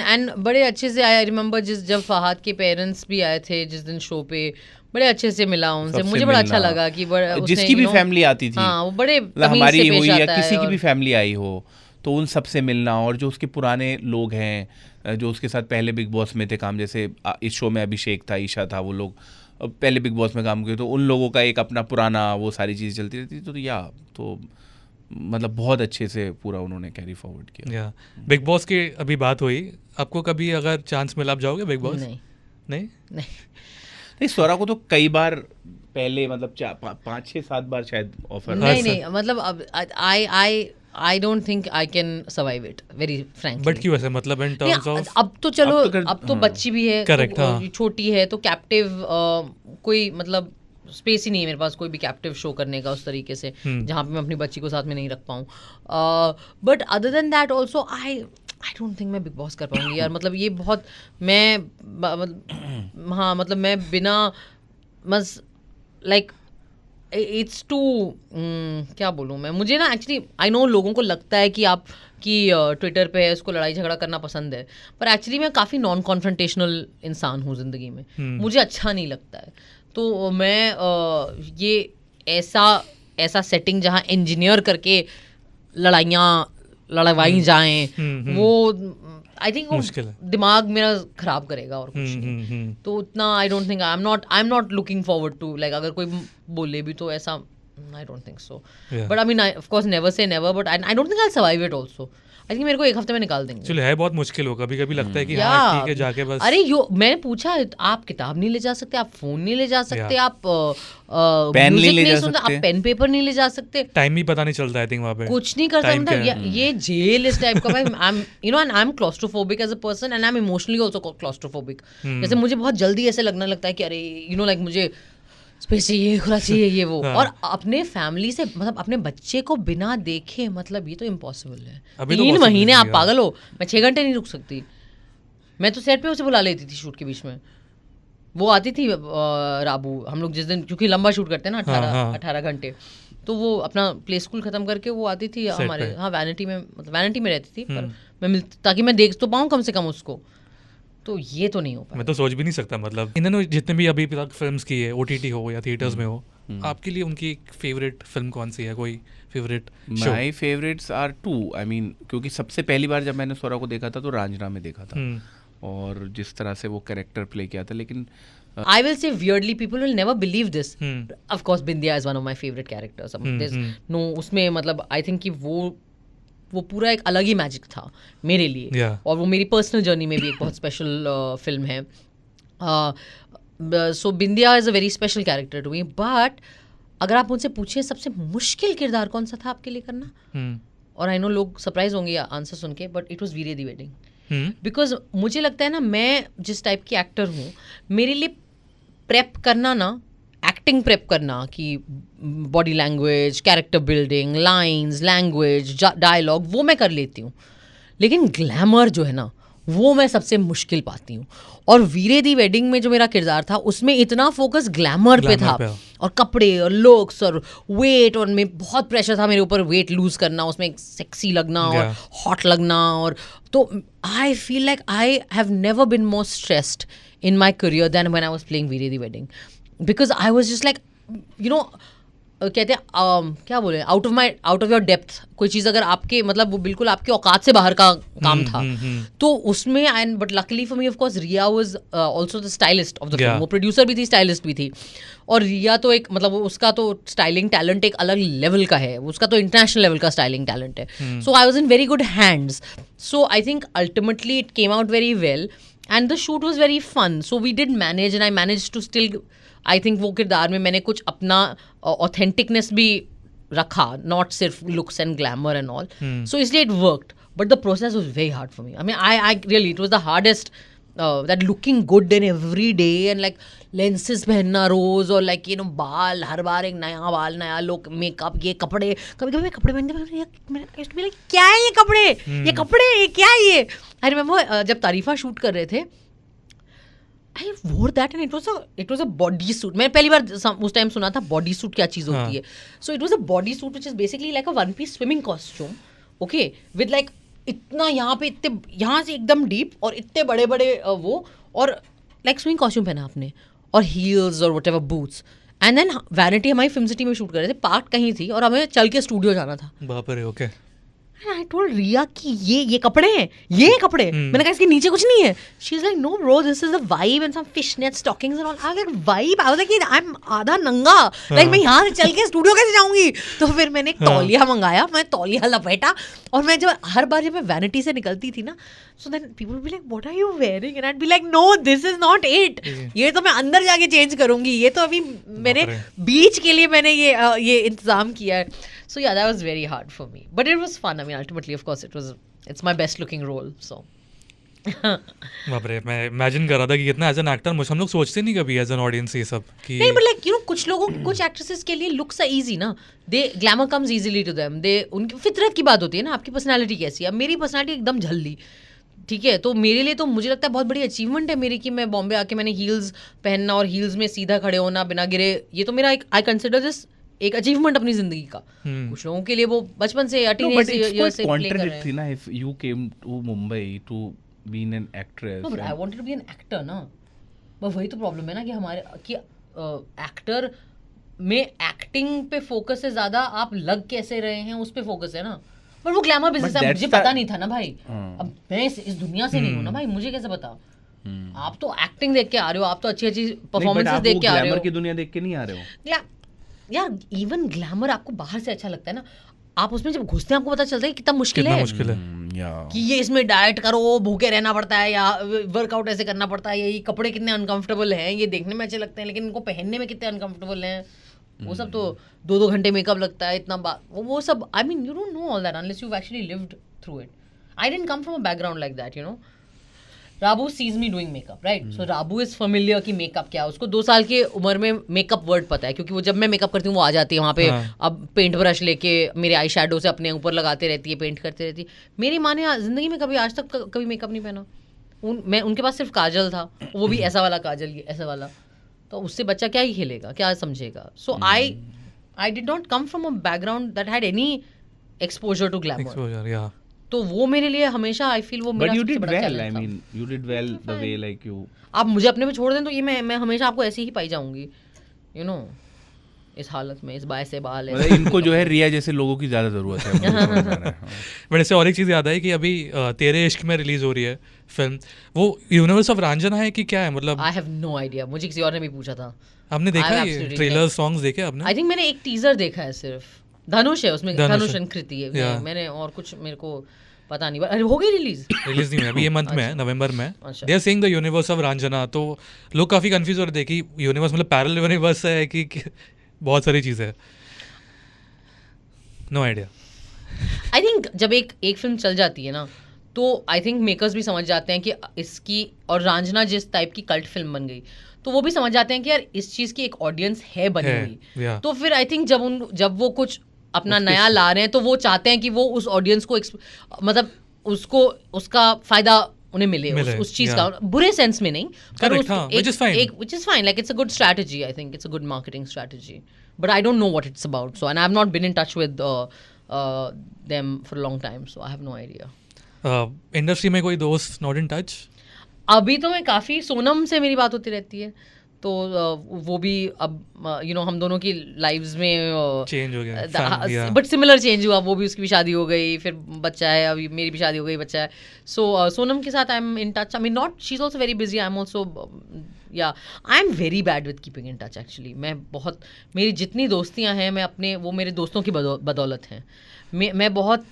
एंड बड़े अच्छे से आई रिमेंबर जब फहाद के पेरेंट्स भी आए थे जिस दिन शो पे, बड़े अच्छे से मिला उनसे, मुझे बड़ा अच्छा लगा कि जिसकी भी फैमिली आती थी, हाँ, वो बड़े हमारी हुई या किसी की भी फैमिली आई हो तो उन सब से मिलना. और जो उसके पुराने लोग हैं जो उसके साथ पहले बिग बॉस में थे काम, जैसे इस शो में अभिषेक था, ईशा था, वो लोग पहले बिग बॉस में काम किए, तो उन लोगों का एक अपना पुराना वो सारी चीज़ चलती रहती. तो मतलब बहुत अच्छे से पूरा उन्होंने कैरी फॉरवर्ड किया. बिग बॉस की अभी बात हुई, आपको कभी अगर चांस मिला आप जाओगे बिग बॉस? नहीं, स्वरा को तो कई बार पहले मतलब 5-6-7 बार शायद ऑफर. नहीं मतलब अब I don't think I can survive it, very frankly. But क्यों ऐसे, मतलब in terms of अब तो चलो अब तो बच्ची भी है, correct, तो छोटी है, तो कैप्टिव कोई मतलब स्पेस ही नहीं है मेरे पास कोई भी कैप्टिव शो करने का उस तरीके से जहाँ पे मैं अपनी बच्ची को साथ में नहीं रख पाऊँ. But other than that also I don't think मैं बिग बॉस कर पाऊंगी यार. मतलब ये बहुत हाँ मतलब मैं बिना बस लाइक इट्स टू क्या बोलूँ मैं, मुझे ना एक्चुअली आई नो लोगों को लगता है कि ट्विटर पे है उसको लड़ाई झगड़ा करना पसंद है, पर एक्चुअली मैं काफ़ी नॉन कॉन्फ्रंटेशनल इंसान हूँ ज़िंदगी में. मुझे अच्छा नहीं लगता है. तो मैं ये ऐसा सेटिंग जहाँ इंजीनियर करके लड़वाई जाएं वो आई थिंक दिमाग मेरा खराब करेगा और कुछ नहीं. तो उतना I don't think I am not looking forward to like अगर कोई बोले भी तो ऐसा I don't think so. But I mean of course never say never, but I don't think I will survive it also. I think मेरे को 1 हफ्ते में निकाल देंगे. चलो है बहुत मुश्किल हो, कभी कभी लगता है कि हाँ ठीक है जाके बस. अरे मैंने पूछा आप किताब नहीं ले जा सकते, आप फोन नहीं ले जा सकते, आप पेन नहीं ले जा सकते, आप पेन पेपर नहीं ले जा सकते, टाइम भी पता नहीं चलता आई थिंक वहाँ पे कुछ नहीं कर सकता. ये जेल इस टाइप का. भाई I am claustrophobic as a person and I am emotionally also claustrophobic. जैसे मुझे बहुत जल्दी ऐसे लगने लगता है कि अरे लाइक मुझे स्पेस चाहिए, खुला चाहिए, ये वो. और अपने फैमिली से मतलब अपने बच्चे को बिना देखे, मतलब ये तो इम्पॉसिबल है. 3 महीने आप पागल हो, मैं 6 घंटे नहीं रुक सकती. मैं तो सेट पे उसे बुला लेती थी शूट के बीच में. वो आती थी राबू, हम लोग जिस दिन क्योंकि लंबा शूट करते हैं ना 18 घंटे, तो वो अपना प्ले स्कूल खत्म करके वो आती थी हमारे वैनिटी में, मतलब वैनिटी में रहती थी, पर मैं ताकि मैं देख तो पाऊँ कम से कम उसको. तो ये तो नहीं हो पाया. मैं तो सोच भी नहीं सकता. मतलब इन्होंने जितने भी अभी तक फिल्म्स की है, OTT हो या थिएटर्स में हो, आपके लिए उनकी फेवरेट फिल्म कौन सी है? कोई favourite? My favourites are 2. I mean क्योंकि सबसे पहली बार जब मैंने स्वरा को देखा था तो रांझना में देखा था, और जिस तरह से वो कैरेक्टर प्ले किया था. लेकिन I will say weirdly people will never believe this. Of course Bindya is one of my favorite characters. No उसमें मतलब I think कि वो पूरा एक अलग ही मैजिक था मेरे लिए. और वो मेरी पर्सनल जर्नी में भी एक बहुत स्पेशल फिल्म है. So Bindiya is a very special character to me. But अगर आप मुझसे पूछिए सबसे मुश्किल किरदार कौन सा था आपके लिए करना, और आई नो लोग सरप्राइज होंगे आंसर सुन के, but it was Veere Di Wedding. Because मुझे लगता है ना, मैं जिस टाइप की एक्टर हूँ, मेरे लिए प्रेप करना ना, एक्टिंग प्रेप करना कि body language, character building, lines, language, dialogue, वो मैं कर लेती हूँ. लेकिन ग्लैमर जो है ना, वो मैं सबसे मुश्किल पाती हूँ. और वीरे दी वेडिंग में जो मेरा किरदार था उसमें इतना फोकस ग्लैमर पे था और कपड़े और लुक्स और वेट, और मैं बहुत प्रेशर था मेरे ऊपर वेट लूज करना, उसमें सेक्सी लगना और हॉट लगना, और तो I feel like I have never been more stressed in my career than when I was playing Veere Di Wedding, because I was just like you know कहते हैं क्या बोले, आउट ऑफ योर डेप्थ, कोई चीज़ अगर आपके मतलब वो बिल्कुल आपके औकात से बाहर का काम था, तो उसमें and but luckily for me of course Riya was also the stylist of the film, वो प्रोड्यूसर भी थी स्टाइलिस्ट भी थी, और रिया तो एक मतलब उसका तो स्टाइलिंग टैलेंट एक अलग लेवल का है, उसका तो इंटरनेशनल लेवल का स्टाइलिंग टैलेंट है, so I was in very good hands, so I think ultimately it came out very well and the shoot was very fun, so we did manage and I manage to still, I think वो किरदार में मैंने कुछ अपना ऑथेंटिकनेस भी रखा, not सिर्फ looks and glamour and all, so इसलिए it worked, but the process was very hard for me, I mean I really it was the hardest, that looking good in every day and like lenses पहनना रोज, और like you no बाल हर बार एक नया बाल नया look, makeup, ये कपड़े, कभी कभी मैं कपड़े पहनते क्या है ये कपड़े ये क्या है ये, आई रिमेंबर जब तारीफा शूट कर रहे थे I wore that and it was a body suit. मैंने पहली बार उस टाइम सुना था बॉडी सूट क्या चीज़ होती है. So it was a body suit which is basically like a one piece swimming costume. Okay, with like इतना यहाँ पे इतने यहाँ से एकदम डीप और इतने बड़े बड़े वो, और like swimming costume पहना आपने और heels और whatever boots. And then Vanity हमारी फिल्म सिटी में शूट कर रहे थे, पार्ट कहीं थी और हमें चल के स्टूडियो जाना था. बाप रे. ओके. I told Riya कि ये कपड़े हैं, ये कपड़े. मैंने कहा इसके नीचे कुछ नहीं है. She's like no bro, this is a vibe and some fishnet stockings and all. I was like vibe. I was like I'm आधा नंगा. Like मैं यहाँ से चल के स्टूडियो कैसे जाऊँगी? तो फिर मैंने एक तौलिया मंगाया, मैं तौलिया लपेटा, और मैं जब हर बार जब मैं वैनिटी से निकलती थी ना, so then people would be like what are you wearing? And I'd be like no, this is not it. ये तो मैं अंदर जाके चेंज करूँगी. ये तो अभी मैंने बीच के लिए मैंने ये इंतजाम किया है. So yeah, that was very hard for me, but it was fun. I mean, ultimately, of course, it's my best looking role. So. बाप रे, मैं इमेजिन कर रहा था कि कितना एज एन एक्टर मुझे हम लोग सोचते नहीं कभी एज एन ऑडियंस ये सब कि नहीं, but like you know कुछ लोगों कुछ एक्ट्रेसेस के लिए लुक्स आर इजी ना, they glamour comes easily to them, they उनकी फितरत की बात होती है ना, आपकी पर्सनालिटी कैसी है. अब मेरी पर्सनालिटी एकदम झल्ली, ठीक है, तो मेरे लिए तो मुझे लगता है बहुत बड़ी अचीवमेंट है मेरी कि मैं बॉम्बे आके मैंने हील्स पहनना और हील्स में सीधा खड़े होना बिना गिरे, ये तो मेरा आई कंसिडर दिस एक अचीवमेंट अपनी जिंदगी का. कुछ लोगों के लिए वो बचपन से टीनेज से प्ले कर रहे हैं. ना if you came to Mumbai to be an actress. No but I wanted to be an actor ना, बस वही तो प्रॉब्लम है ना कि हमारे कि एक्टर में एक्टिंग पे फोकस है ज्यादा, आप लग कैसे रहे हैं उस पे फोकस है ना. पर वो ग्लैमर बिजनेस है, मुझे पता नहीं था ना भाई. अब मैं इस दुनिया से नहीं हूँ ना भाई, मुझे कैसे पता. आप तो एक्टिंग देख के आ रहे हो, आप तो अच्छी अच्छी परफॉर्मेंसेस देख के आ रहे हो, ग्लैमर की दुनिया देख के नहीं आ रहे हो. यार इवन ग्लैमर आपको बाहर से अच्छा लगता है ना, आप उसमें जब घुसते हैं आपको पता चलता है कि कितना मुश्किल है कि ये इसमें डाइट करो, भूखे रहना पड़ता है, या वर्कआउट ऐसे करना पड़ता है, ये कपड़े कितने अनकंफर्टेबल हैं, ये देखने में अच्छे लगते हैं लेकिन इनको पहनने में कितने अनकंफर्टेबल हैं, वो सब तो 2-2 घंटे मेकअप लगता है, इतना वो सब. I mean you don't know all that unless you have actually lived through it. I didn't come from a background like that, you know. Rabu sees me doing makeup, right? So Rabu is familiar कि makeup क्या है. उसको 2 साल की उम्र में makeup word पता है, क्योंकि वो जब मैं मेकअप करती हूँ वो आ जाती है वहाँ पे. अब पेंट ब्रश लेके मेरे आई शैडो से अपने ऊपर लगाते रहती है, पेंट करते रहती है. मेरी माँ ने जिंदगी में कभी आज तक कभी मेकअप नहीं पहना. मैं उनके पास सिर्फ काजल था, वो भी ऐसा वाला काजल, ये ऐसा वाला, तो उससे बच्चा क्या ही खेलेगा, क्या समझेगा. So I did not come from a background that had any exposure to glamour. तो वो मेरे लिए हमेशा आई फील वो मेरा सबसे बड़ा चैलेंज था. I mean, you did well the way like you. आप मुझे अपने पे छोड़ दें तो ये मैं हमेशा आपको ऐसे ही पाई जाऊंगी, यू नो, इस हालत में, इस बाय से बाल है. इनको जो है रिया जैसे लोगों की ज्यादा जरूरत है. बट इससे और एक चीज़ याद आई कि अभी तेरे इश्क में रिलीज हो रही है फिल्म, वो यूनिवर्स ऑफ रांझना है कि क्या है, मतलब आई हैव नो आइडिया. मुझे किसी और ने भी पूछा था. आपने देखा है ट्रेलर, सॉन्ग्स देखे आपने? आई थिंक मैंने एक टीजर देखा है सिर्फ. धनुष है उसमें, धनुष कृति है. मैंने और कुछ मेरे को पता नहीं. अरे हो गई रिलीज नहीं है अभी, ये मंथ में है, नवंबर में. They are saying the universe of Raanjhanaa. तो लोग काफी कंफ्यूज हो रहे थे कि यूनिवर्स मतलब पैरेलल यूनिवर्स है कि बहुत सारी चीजें. No idea. आई थिंक जब एक फिल्म चल जाती है ना, तो आई थिंक मेकर्स भी समझ जाते हैं कि इसकी, और रांझना जिस टाइप की कल्ट फिल्म बन गई, तो वो भी समझ जाते हैं कि यार इस चीज की एक ऑडियंस है बनी हुई. तो फिर आई थिंक जब वो कुछ अपना नया ला रहे हैं तो वो चाहते हैं कि वो उस ऑडियंस को मतलब उसको उसका फायदा उन्हें मिले उस चीज का, बुरे सेंस में नहीं, Correct, हाँ, which is fine. which is fine, like it's a good strategy. I think it's a good marketing strategy, but I don't know what it's about. So, and I've not been in touch with them for a long time, so I have no idea. Industry में कोई दोस्त not in touch? अभी तो मैं काफ़ी, सोनम से मेरी बात होती रहती है, तो वो भी अब हम दोनों की लाइव्स में चेंज हो गया, बट सिमिलर चेंज हुआ, वो भी, उसकी भी शादी हो गई, फिर बच्चा है, अभी मेरी भी शादी हो गई, बच्चा है. सो सोनम के साथ I am in touch. I mean not, she is also very busy, I am also, yeah I am very bad with keeping in touch actually. मैं बहुत, मेरी जितनी दोस्तियां हैं, मैं अपने, वो मेरे दोस्तों की बदौलत हैं. मैं बहुत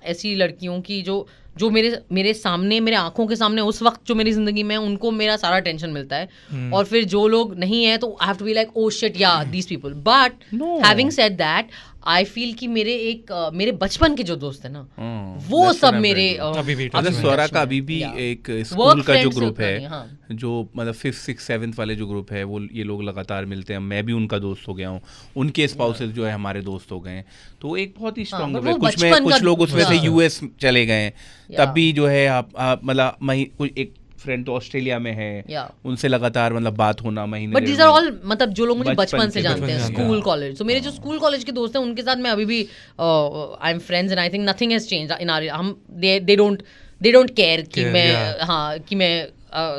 ऐसी लड़कियों की जो मेरे सामने, मेरे आंखों के सामने उस वक्त जो मेरी जिंदगी में, उनको मेरा सारा टेंशन मिलता है. और फिर जो लोग नहीं है, तो I have to be like, oh shit, yeah these people. But having said that, I feel कि मेरे बचपन के जो दोस्त है ना, वो सब मेरे स्वरा का अभी भी एक स्कूल का जो ग्रुप है, जो मतलब 5th 6th 7th वाले जो ग्रुप है, वो ये लोग लगातार मिलते हैं. मैं भी उनका दोस्त हो गया हूँ, उनके स्पाउसेस जो है हमारे दोस्त हो गए हैं. तो एक बहुत ही स्ट्रॉन्ग ग्रुप है. कुछ लोग उसमें से यूएस चले गए, तब भी जो है आप मतलब एक फ्रेंड तो ऑस्ट्रेलिया में है, उनसे लगातार मतलब बात होना महीने. बट दीज आर ऑल, मतलब जो लोग मुझे बचपन से जानते हैं, स्कूल कॉलेज. तो मेरे जो स्कूल कॉलेज के दोस्त हैं, उनके साथ मैं अभी भी I am friends, and I think nothing has changed in our, हम दे डोंट केयर कि मैं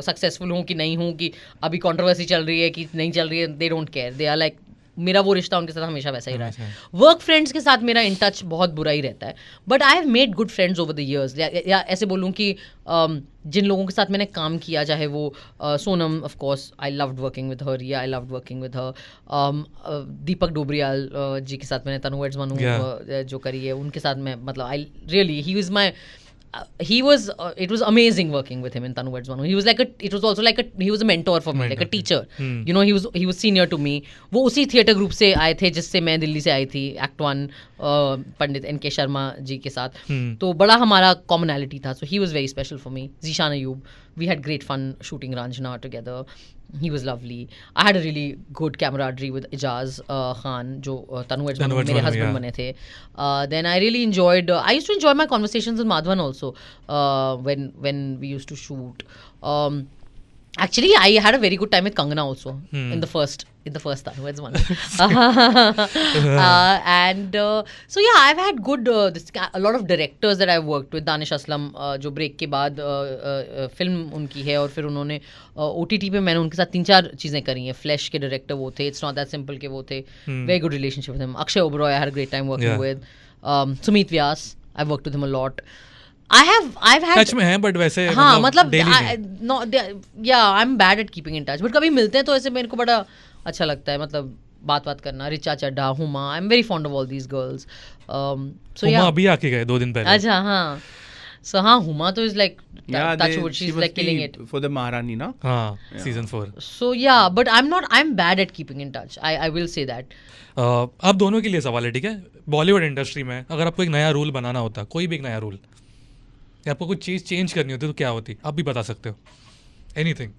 सक्सेसफुल हूँ कि नहीं हूँ, कि अभी कंट्रोवर्सी चल रही है कि नहीं चल रही है. They don't care, they are like, मेरा वो रिश्ता उनके साथ हमेशा वैसा ही रहा है. वर्क फ्रेंड्स के साथ मेरा इन टच बहुत बुरा ही रहता है, but I have made good friends over the years. या ऐसे बोलूँ कि जिन लोगों के साथ मैंने काम किया, चाहे वो Sonam, of course I loved working with her, yeah I loved working with her. Deepak Dobriyal ji के साथ मैंने तनु वेड्स मनु जो करी है, उनके साथ मैं, मतलब I really, he was my, it was amazing working with him in Tanu Weds Manu. He was like he was a mentor for me, like a teacher. He was senior to me. वो उसी theatre group से आए थे जिससे मैं दिल्ली से आई थी, Act 1 पंडित NK Sharma ji के साथ. तो बड़ा हमारा commonality था. So he was very special for me. Zishan Ayub, we had great fun shooting Ranjana together. He was lovely. I had a really good camaraderie with Ijaz Khan, जो Tanu Weds Manu मेरे husband बने थे. Then I really enjoyed, I used to enjoy my conversations with Madhavan also when we used to shoot. Actually, I had a very good time with Kangana also in the first Tanu Weds Manu. And so yeah, I've had good a lot of directors that I've worked with. Danish Aslam, जो break के बाद film उनकी है, और फिर उन्होंने OTT पे मैंने उनके साथ 3-4 चीज़ें करी हैं. फ्लैश के डायरेक्टर वो थे, इट्स नॉट दैट सिंपल के वो थे. Very good relationship with him. Akshay Oberoi, I had a great time working with. Sumeet Vyas, I worked with him a lot. I've had touch में है, बट वैसे हाँ, मतलब I'm bad at keeping in touch, but कभी मिलते हैं तो ऐसे मेरे को बड़ा अच्छा लगता है, मतलब बात करना. Richa Chadha, Huma, I am very fond of all these girls. So Huma अभी आके गए 2 दिन पहले. अच्छा, हाँ. So हाँ, हुमा तो is like touchwood, she's like killing it for the Maharani, na? हाँ, season 4. So yeah, but I'm bad at keeping in touch. I will say that. आप दोनों के लिए सवाल है, ठीक है? बॉलीवुड इंडस्ट्री में अगर आपको एक नया रूल बनाना होता, कोई भी एक नया रूल, या आपको कुछ चीज़ चेंज करनी होती तो क्या होती? आप भी बता सकते हो. एनीथिंग.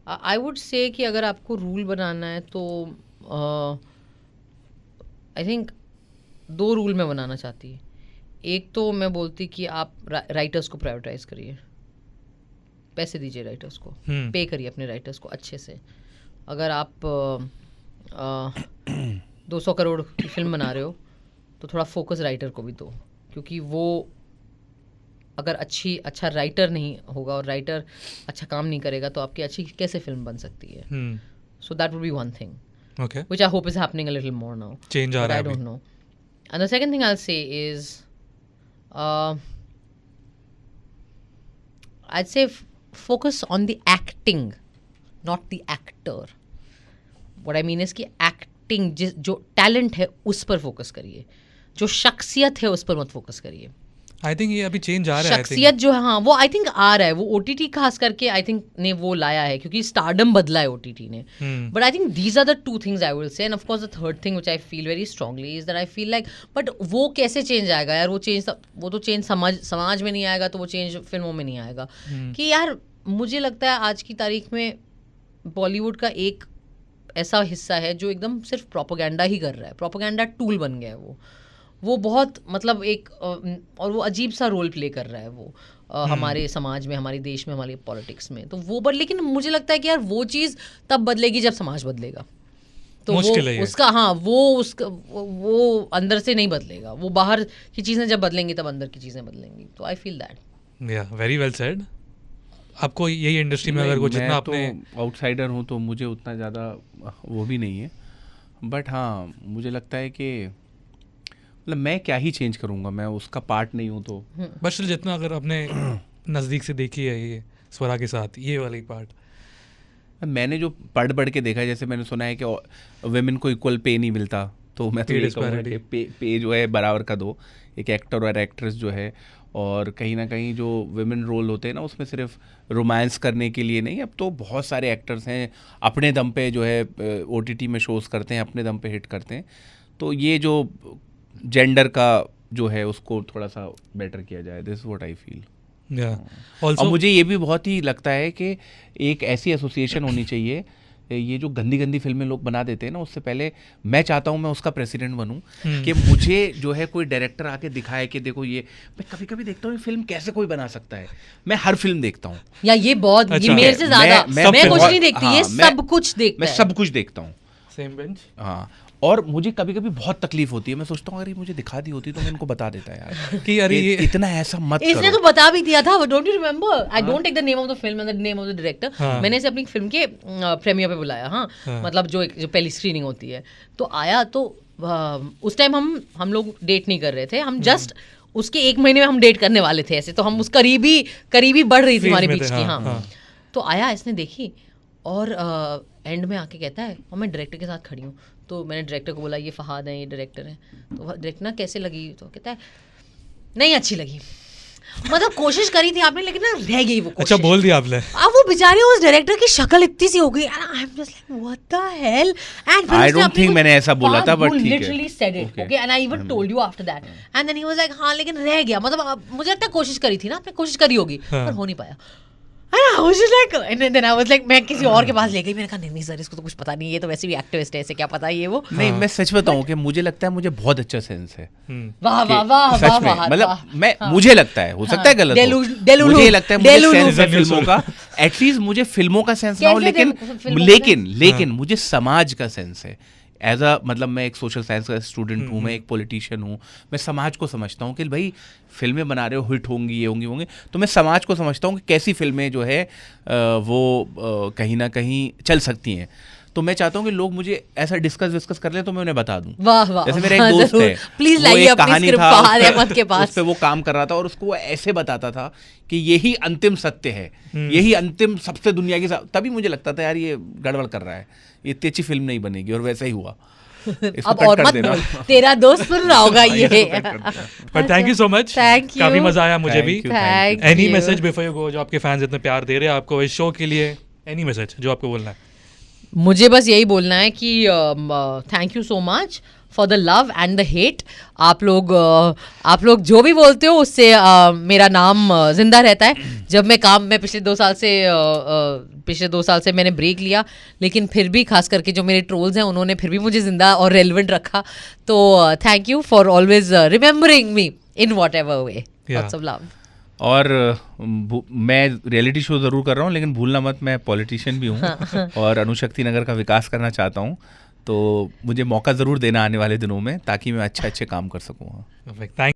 आई वुड से कि अगर आपको रूल बनाना है तो आई थिंक 2 रूल मैं बनाना चाहती. एक तो मैं बोलती कि आप राइटर्स को प्रायोरिटाइज करिए, पैसे दीजिए राइटर्स को, पे करिए अपने राइटर्स को अच्छे से. अगर आप 200 करोड़ की फिल्म बना रहे हो तो थोड़ा फोकस राइटर को भी दो, क्योंकि वो अगर अच्छा राइटर नहीं होगा और राइटर अच्छा काम नहीं करेगा तो आपकी अच्छी कैसे फिल्म बन सकती है. So that would be one thing which I hope is happening a little more now. Change आ रहा है, I don't know. And the second thing I will say is I'd say focus on the acting, not the actor. What I mean is कि acting जो talent है उस पर focus करिए, जो शख्सियत है उस पर मत फोकस करिए. आई थिंक ये अभी चेंज आ रहा है. शख्सियत जो है, हाँ, वो आई थिंक आ रहा है. वो OTT खास करके आई थिंक ने वो लाया है, क्योंकि स्टारडम बदला है OTT ने. But I think these are the 2 things I will say. And of course the third thing which I feel very strongly is that I feel like, but वो कैसे चेंज आएगा यार? वो तो चेंज समाज में नहीं आएगा, तो वो चेंज फिल्मों में नहीं आएगा. कि यार मुझे लगता है आज की तारीख में बॉलीवुड का एक ऐसा हिस्सा है जो एकदम सिर्फ प्रोपेगेंडा ही कर रहा है, प्रोपेगेंडा टूल बन गया है वो बहुत मतलब एक और वो अजीब सा रोल प्ले कर रहा है वो हमारे समाज में, हमारे देश में, हमारे पॉलिटिक्स में। तो वो बट लेकिन मुझे लगता है कि यार वो चीज़ तब बदलेगी जब समाज बदलेगा। तो वो उसका वो अंदर से नहीं बदलेगा, वो बाहर की चीज़ें जब बदलेंगी तब अंदर की चीज़ें बदलेंगी। तो आई फील दैट। या वेरी वेल सेड। आपको यही इंडस्ट्री में अगर कुछ जितना आपने आउटसाइडर हूँ तो मुझे उतना ज़्यादा वो भी नहीं है, बट हाँ मुझे लगता है कि मतलब मैं क्या ही चेंज करूँगा, मैं उसका पार्ट नहीं हूँ। तो बस जितना अगर आपने नज़दीक से देखी है ये स्वरा के साथ ये वाली पार्ट, मैंने जो पढ़ के देखा है, जैसे मैंने सुना है कि वेमेन को इक्वल पे नहीं मिलता, तो मैं तो ये कहूँगा कि पे जो है बराबर का दो, एक एक्टर और एक्ट्रेस जो है। और कहीं ना कहीं जो विमेन रोल होते हैं ना उसमें सिर्फ रोमांस करने के लिए नहीं, अब तो बहुत सारे एक्टर्स हैं अपने दम पे जो है OTT में शोज़ करते हैं, अपने दम पे हिट करते हैं। तो ये जो जेंडर का जो है उसको थोड़ा सा बेटर किया जाए, दिस व्हाट आई फील। और मुझे ये भी बहुत ही लगता है कि एक ऐसी एसोसिएशन होनी चाहिए, ये जो गंदी गंदी फिल्में लोग बना देते हैं ना, उससे पहले मैं चाहता हूँ मैं उसका प्रेसिडेंट बनूं कि मुझे जो है कोई डायरेक्टर आके दिखाए कि देखो ये, मैं कभी कभी देखता हूँ ये फिल्म कैसे कोई बना सकता है, मैं हर फिल्म देखता हूँ। या ये बहुत ये मेरे से ज्यादा मैं कुछ नहीं देखती, ये सब कुछ देखता मैं सब कुछ देखता हूँ। Same bench. हाँ, और मुझे कभी कभी बहुत तकलीफ होती है, मैं सोचता हूँ अरे मुझे दिखा दी होती तो मैं इनको बता देता यार कि अरे ये इतना ऐसा मत करो। इसने तो बता भी दिया था, don't you remember? I don't take the name of the film and the name of the director. मैंने इसे अपनी फिल्म के प्रीमियर पे बुलाया। हाँ, मतलब जो पहली स्क्रीनिंग होती है, तो आया तो उस टाइम हम लोग डेट नहीं कर रहे थे, हम जस्ट उसके 1 महीने में हम डेट करने वाले थे ऐसे, तो हम उस करीबी बढ़ रही थी हमारे बीच की। हाँ, तो आया, इसने देखी और एंड में आके कहता है, और मैं डायरेक्टर के साथ खड़ी हूँ, तो मैंने डायरेक्टर को बोला ये फहाद है, ये डायरेक्टर है। तो डायरेक्टर ना कैसे लगी, तो कहता है नहीं अच्छी लगी। मतलब कोशिश करी थी आपने लेकिन ना रह गई वो कोशिश। अच्छा बोल दिया आपने? अब वो बेचारे उस डायरेक्टर की शक्ल इतनी सी हो गई, I am just like what the hell. And I don't think मैंने ऐसा बोला था, बट ठीक है, literally said it, okay, and I even told you after that, and then he was like हाँ लेकिन रह गया। मतलब मुझे लगता है कोशिश करी थी ना आपने, कोशिश करी होगी पर हो नहीं पाया। मैं किसी और के पास ले गई, मैंने कहा नहीं सर इसको तो कुछ पता नहीं, ये तो वैसे भी एक्टिविस्ट है, ऐसे क्या पता ये वो। नहीं, मैं सच बताऊं कि मुझे लगता है मुझे बहुत अच्छा सेंस है। वाह वाह वाह सच में, मतलब मैं मुझे लगता है, हो सकता है गलत हो, मुझे लगता है मुझे सेंस है फिल्मों का। एटलीस्ट मुझे फिल्मों का सेंस ना हो, लेकिन मुझे समाज का सेंस है। एज अ मतलब मैं एक सोशल साइंस का स्टूडेंट हूँ, मैं एक पॉलिटिशियन हूँ, मैं समाज को समझता हूँ कि भाई फिल्में बना रहे हो, हिट होंगी, ये होंगी, तो मैं समाज को समझता हूँ कि कैसी फिल्में जो है वो कहीं ना कहीं चल सकती हैं। तो मैं चाहता हूँ कि लोग मुझे ऐसा डिस्कस कर ले तो मैं उन्हें बता दूं। वाह वाह, जैसे मेरा एक दोस्त है, प्लीज लाइए अपनी स्क्रिप्ट फहाद अहमद के पास, उस पे वो काम कर रहा था और उसको वो ऐसे बताता था कि यही अंतिम सत्य है, यही अंतिम सबसे दुनिया की, तभी मुझे लगता था यार ये गड़बड़ कर रहा है, ये इतनी अच्छी फिल्म नहीं बनेगी, और वैसा ही हुआ। अब और मत बोल, तेरा दोस्त सुन रहा होगा ये। पर थैंक यू सो मच, काफी मजा आया मुझे भी। Any message before you go, जो आपके फैंस इतने प्यार दे रहे हैं आपको इस शो के लिए, एनी मैसेज जो आपको बोलना है? मुझे बस यही बोलना है कि thank you so much for the love and the hate. आप लोग जो भी बोलते हो उससे मेरा नाम जिंदा रहता है। जब मैं पिछले 2 साल से मैंने ब्रेक लिया, लेकिन फिर भी खास करके जो मेरे ट्रोल्स हैं उन्होंने फिर भी मुझे जिंदा और रेलिवेंट रखा। तो thank you for always remembering me in what ever way. Lots of love. और मैं रियलिटी शो ज़रूर कर रहा हूँ, लेकिन भूलना मत मैं पॉलिटिशियन भी हूँ और अणुशक्ति नगर का विकास करना चाहता हूँ, तो मुझे मौका ज़रूर देना आने वाले दिनों में, ताकि मैं अच्छे काम कर सकूँ। थैंक